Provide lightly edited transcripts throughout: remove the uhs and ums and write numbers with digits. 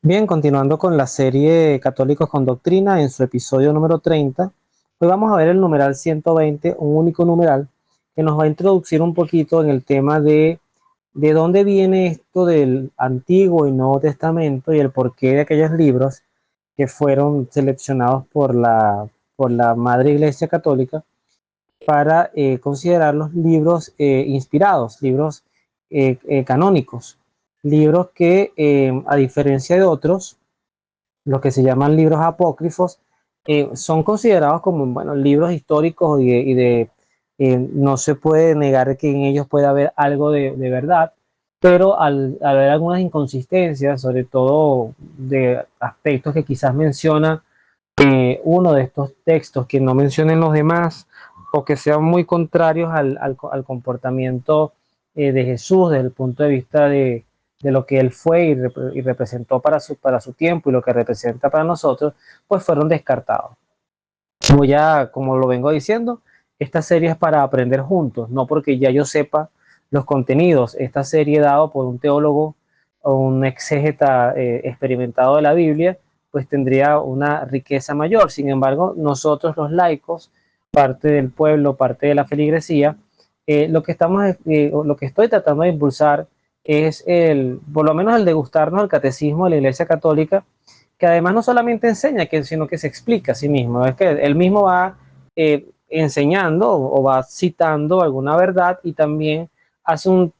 Bien, continuando con la serie Católicos con Doctrina en su episodio número 30, hoy vamos a ver el numeral 120, un único numeral que nos va a introducir un poquito en el tema de dónde viene esto del Antiguo y Nuevo Testamento y el porqué de aquellos libros que fueron seleccionados por la Madre Iglesia Católica para considerarlos libros inspirados, libros canónicos, libros que a diferencia de otros, los que se llaman libros apócrifos, son considerados como, bueno, libros históricos no se puede negar que en ellos puede haber algo de verdad, pero al haber algunas inconsistencias, sobre todo de aspectos que quizás menciona uno de estos textos que no mencionen los demás o que sean muy contrarios al comportamiento de Jesús desde el punto de vista de lo que él fue y representó para su tiempo y lo que representa para nosotros, pues fueron descartados. Como lo vengo diciendo, esta serie es para aprender juntos, no porque ya yo sepa los contenidos. Esta serie dado por un teólogo o un exégeta experimentado de la Biblia, pues tendría una riqueza mayor. Sin embargo, nosotros los laicos, parte del pueblo, parte de la feligresía, lo que estoy tratando de impulsar es por lo menos el degustarnos el catecismo de la Iglesia Católica, que además no solamente enseña, sino que se explica a sí mismo. Es que él mismo va enseñando o va citando alguna verdad y también hace un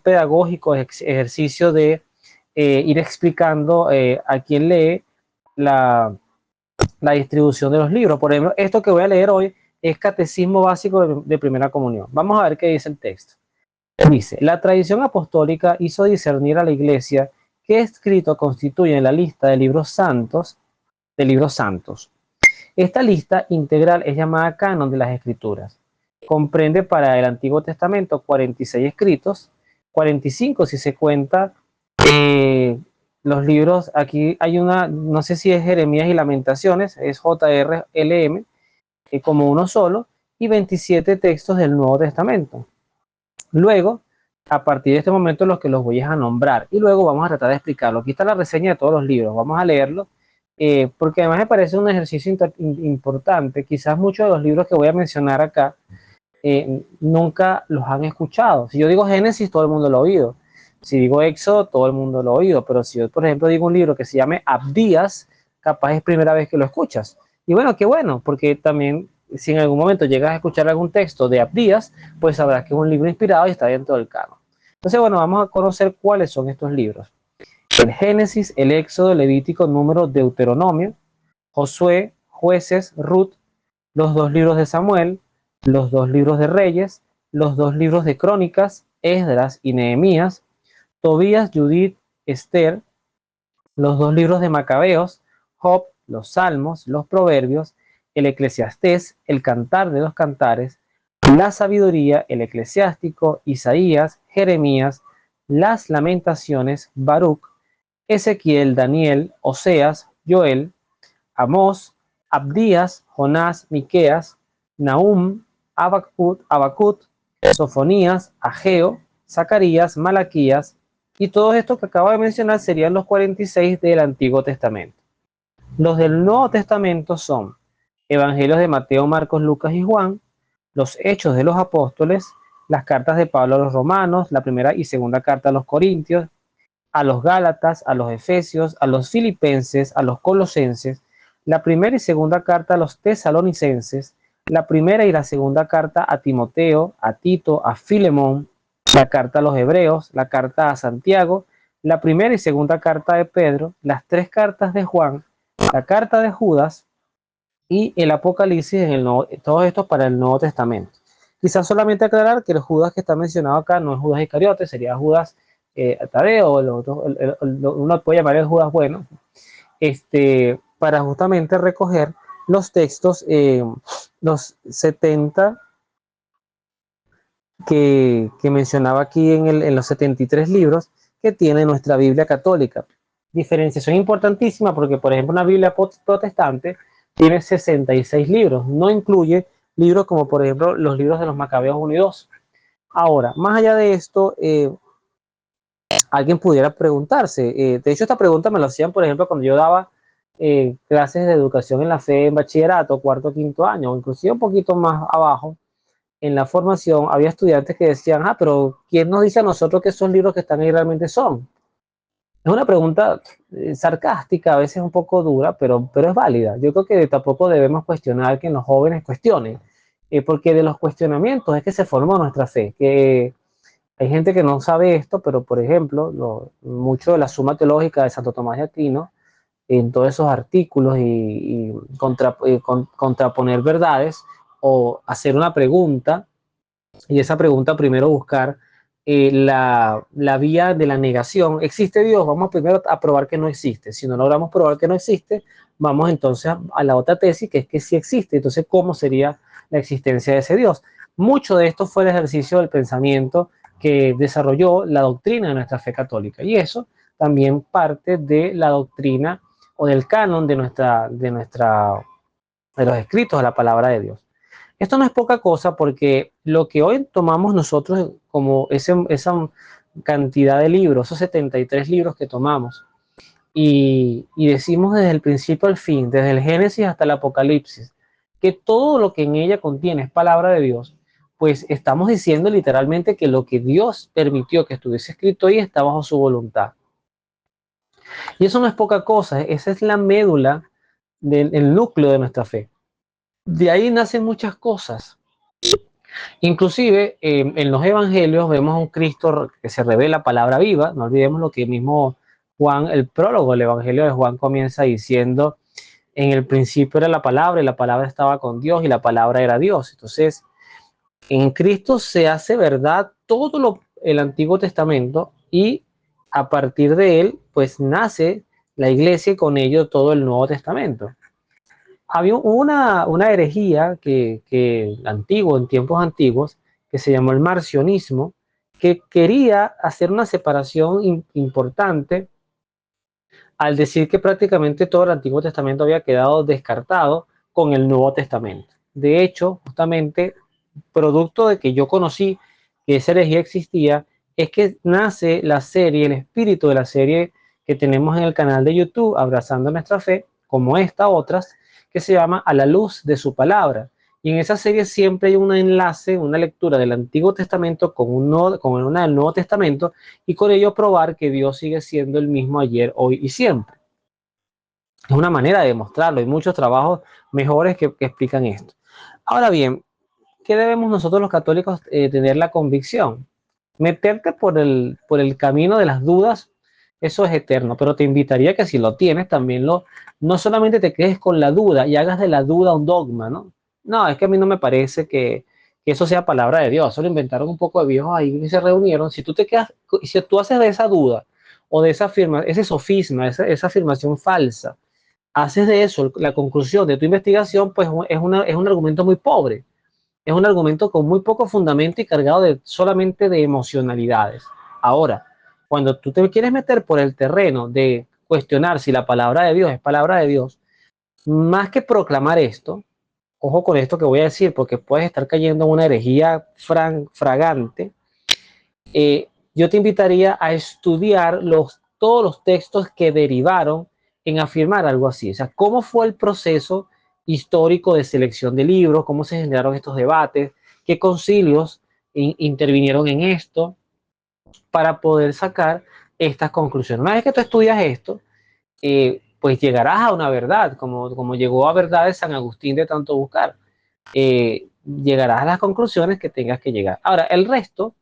pedagógico ejercicio de ir explicando a quien lee la, la distribución de los libros. Por ejemplo, esto que voy a leer hoy es Catecismo Básico de Primera Comunión. Vamos a ver qué dice el texto. Dice, la tradición apostólica hizo discernir a la Iglesia qué escrito constituye la lista de libros santos. Esta lista integral es llamada Canon de las Escrituras. Comprende para el Antiguo Testamento 46 escritos, 45 si se cuenta los libros. Aquí hay una, no sé si es Jeremías y Lamentaciones, es JRLM, como uno solo, y 27 textos del Nuevo Testamento. Luego, a partir de este momento, los que los voy a nombrar y luego vamos a tratar de explicarlo. Aquí está la reseña de todos los libros, vamos a leerlo, porque además me parece un ejercicio importante. Quizás muchos de los libros que voy a mencionar acá nunca los han escuchado. Si yo digo Génesis, todo el mundo lo ha oído. Si digo Éxodo, todo el mundo lo ha oído. Pero si yo, por ejemplo, digo un libro que se llame Abdías, capaz es primera vez que lo escuchas. Y bueno, qué bueno, porque también si en algún momento llegas a escuchar algún texto de Abdías, pues sabrás que es un libro inspirado y está dentro del canon. Entonces, bueno, vamos a conocer cuáles son estos libros. El Génesis, el Éxodo, el Levítico, Número, Deuteronomio, Josué, Jueces, Ruth, los dos libros de Samuel, los dos libros de Reyes, los dos libros de Crónicas, Esdras y Nehemías, Tobías, Judith, Esther, los dos libros de Macabeos, Job, los Salmos, los Proverbios, el Eclesiastés, el Cantar de los Cantares, la Sabiduría, el Eclesiástico, Isaías, Jeremías, las Lamentaciones, Baruch, Ezequiel, Daniel, Oseas, Joel, Amós, Abdías, Jonás, Miqueas, Nahum, Abacut, Sofonías, Ageo, Zacarías, Malaquías, y todos estos que acabo de mencionar serían los 46 del Antiguo Testamento. Los del Nuevo Testamento son Evangelios de Mateo, Marcos, Lucas y Juan, los Hechos de los Apóstoles, las cartas de Pablo a los Romanos, la primera y segunda carta a los Corintios, a los Gálatas, a los Efesios, a los Filipenses, a los Colosenses, la primera y segunda carta a los Tesalonicenses, la primera y la segunda carta a Timoteo, a Tito, a Filemón, la carta a los Hebreos, la carta a Santiago, la primera y segunda carta de Pedro, las tres cartas de Juan, la carta de Judas y el Apocalipsis en el Nuevo, todos estos para el Nuevo Testamento. Quizás solamente aclarar que el Judas que está mencionado acá no es Judas Iscariote, sería Judas Tadeo, uno puede llamar el Judas bueno, para justamente recoger los textos, los 70 que mencionaba aquí en los 73 libros que tiene nuestra Biblia católica. Diferenciación importantísima porque, por ejemplo, una Biblia protestante tiene 66 libros, no incluye libros como, por ejemplo, los libros de los Macabeos 1 y 2. Ahora, más allá de esto, alguien pudiera preguntarse. De hecho, esta pregunta me lo hacían, por ejemplo, cuando yo daba clases de educación en la fe en bachillerato, cuarto, quinto año, o inclusive un poquito más abajo, en la formación, había estudiantes que decían, pero ¿quién nos dice a nosotros que esos libros que están ahí realmente son? Es una pregunta sarcástica, a veces un poco dura, pero es válida. Yo creo que tampoco debemos cuestionar que los jóvenes cuestionen, porque de los cuestionamientos es que se formó nuestra fe, que hay gente que no sabe esto, pero por ejemplo, mucho de la Suma Teológica de Santo Tomás de Aquino, en todos esos artículos y contraponer verdades o hacer una pregunta, y esa pregunta primero buscar la vía de la negación. ¿Existe Dios? Vamos primero a probar que no existe. Si no logramos probar que no existe, vamos entonces a la otra tesis, que es que sí existe. Entonces, ¿cómo sería la existencia de ese Dios? Mucho de esto fue el ejercicio del pensamiento que desarrolló la doctrina de nuestra fe católica. Y eso también parte de la doctrina o del canon de los escritos de la palabra de Dios. Esto no es poca cosa porque lo que hoy tomamos nosotros como esa cantidad de libros, esos 73 libros que tomamos, y decimos desde el principio al fin, desde el Génesis hasta el Apocalipsis, que todo lo que en ella contiene es palabra de Dios, pues estamos diciendo literalmente que lo que Dios permitió que estuviese escrito ahí está bajo su voluntad. Y eso no es poca cosa, esa es la médula del núcleo de nuestra fe. De ahí nacen muchas cosas. Inclusive en los evangelios vemos a un Cristo que se revela palabra viva. No olvidemos lo que mismo Juan, el prólogo del evangelio de Juan comienza diciendo, en el principio era la palabra y la palabra estaba con Dios y la palabra era Dios. Entonces, en Cristo se hace verdad todo el Antiguo Testamento y a partir de él, pues nace la iglesia y con ello todo el Nuevo Testamento. Había una herejía que antiguo, en tiempos antiguos, que se llamó el marcionismo, que quería hacer una separación importante al decir que prácticamente todo el Antiguo Testamento había quedado descartado con el Nuevo Testamento. De hecho, justamente, producto de que yo conocí que esa herejía existía, es que nace la serie, el espíritu de la serie que tenemos en el canal de YouTube, Abrazando Nuestra Fe, como esta, otras, que se llama A la Luz de su Palabra. Y en esa serie siempre hay un enlace, una lectura del Antiguo Testamento con una del Nuevo Testamento, y con ello probar que Dios sigue siendo el mismo ayer, hoy y siempre. Es una manera de demostrarlo. Hay muchos trabajos mejores que explican esto. Ahora bien, ¿qué debemos nosotros los católicos tener la convicción? Meterte por el camino de las dudas, eso es eterno, pero te invitaría que si lo tienes, también no solamente te quedes con la duda y hagas de la duda un dogma, ¿no? No, es que a mí no me parece que eso sea palabra de Dios, eso lo inventaron un poco de viejos ahí que se reunieron. Si tú te quedas, si tú haces de esa duda o de esa afirma, ese sofisma, esa afirmación falsa, haces de eso la conclusión de tu investigación, pues es un argumento muy pobre, es un argumento con muy poco fundamento y cargado solamente de emocionalidades. Ahora, cuando tú te quieres meter por el terreno de cuestionar si la palabra de Dios es palabra de Dios, más que proclamar esto, ojo con esto que voy a decir, porque puedes estar cayendo en una herejía fragante, yo te invitaría a estudiar todos los textos que derivaron en afirmar algo así. O sea, cómo fue el proceso histórico de selección de libros, cómo se generaron estos debates, qué concilios intervinieron en esto para poder sacar estas conclusiones. Una vez que tú estudias esto, pues llegarás a una verdad, como llegó a verdades San Agustín de tanto buscar. Llegarás a las conclusiones que tengas que llegar. Ahora, el resto,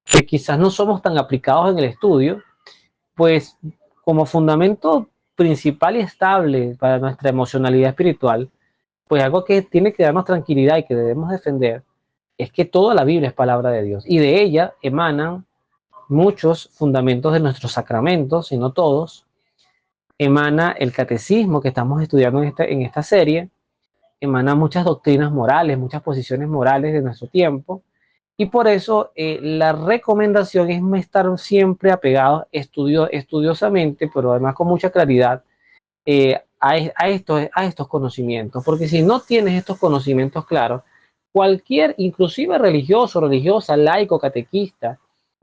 que quizás no somos tan aplicados en el estudio, pues como fundamento principal y estable para nuestra emocionalidad espiritual, pues algo que tiene que darnos tranquilidad y que debemos defender es que toda la Biblia es palabra de Dios y de ella emanan muchos fundamentos de nuestros sacramentos, y no todos. Emana el catecismo que estamos estudiando en esta serie, emana muchas doctrinas morales, muchas posiciones morales de nuestro tiempo. Y por eso la recomendación es estar siempre apegados estudiosamente, pero además con mucha claridad, a estos conocimientos. Porque si no tienes estos conocimientos claros, cualquier, inclusive religioso, religiosa, laico, catequista,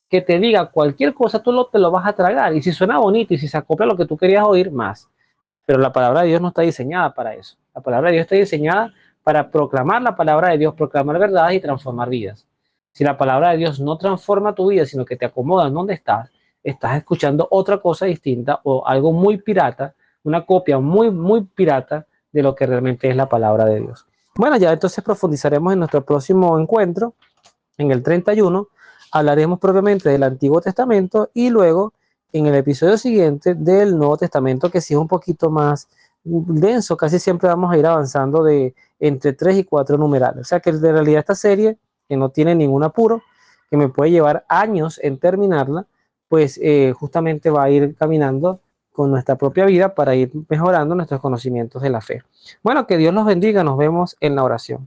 que te diga cualquier cosa, te lo vas a tragar. Y si suena bonito y si se acopla a lo que tú querías oír, más. Pero la palabra de Dios no está diseñada para eso. La palabra de Dios está diseñada para proclamar la palabra de Dios, proclamar verdades y transformar vidas. Si la palabra de Dios no transforma tu vida, sino que te acomoda en donde estás, estás escuchando otra cosa distinta o algo muy pirata, una copia muy, muy pirata de lo que realmente es la palabra de Dios. Bueno, ya entonces profundizaremos en nuestro próximo encuentro, en el 31, hablaremos propiamente del Antiguo Testamento y luego en el episodio siguiente del Nuevo Testamento, que sí es un poquito más denso, casi siempre vamos a ir avanzando de entre 3 y 4 numerales. O sea que de realidad esta serie, que no tiene ningún apuro, que me puede llevar años en terminarla, pues justamente va a ir caminando con nuestra propia vida para ir mejorando nuestros conocimientos de la fe. Bueno, que Dios los bendiga, nos vemos en la oración.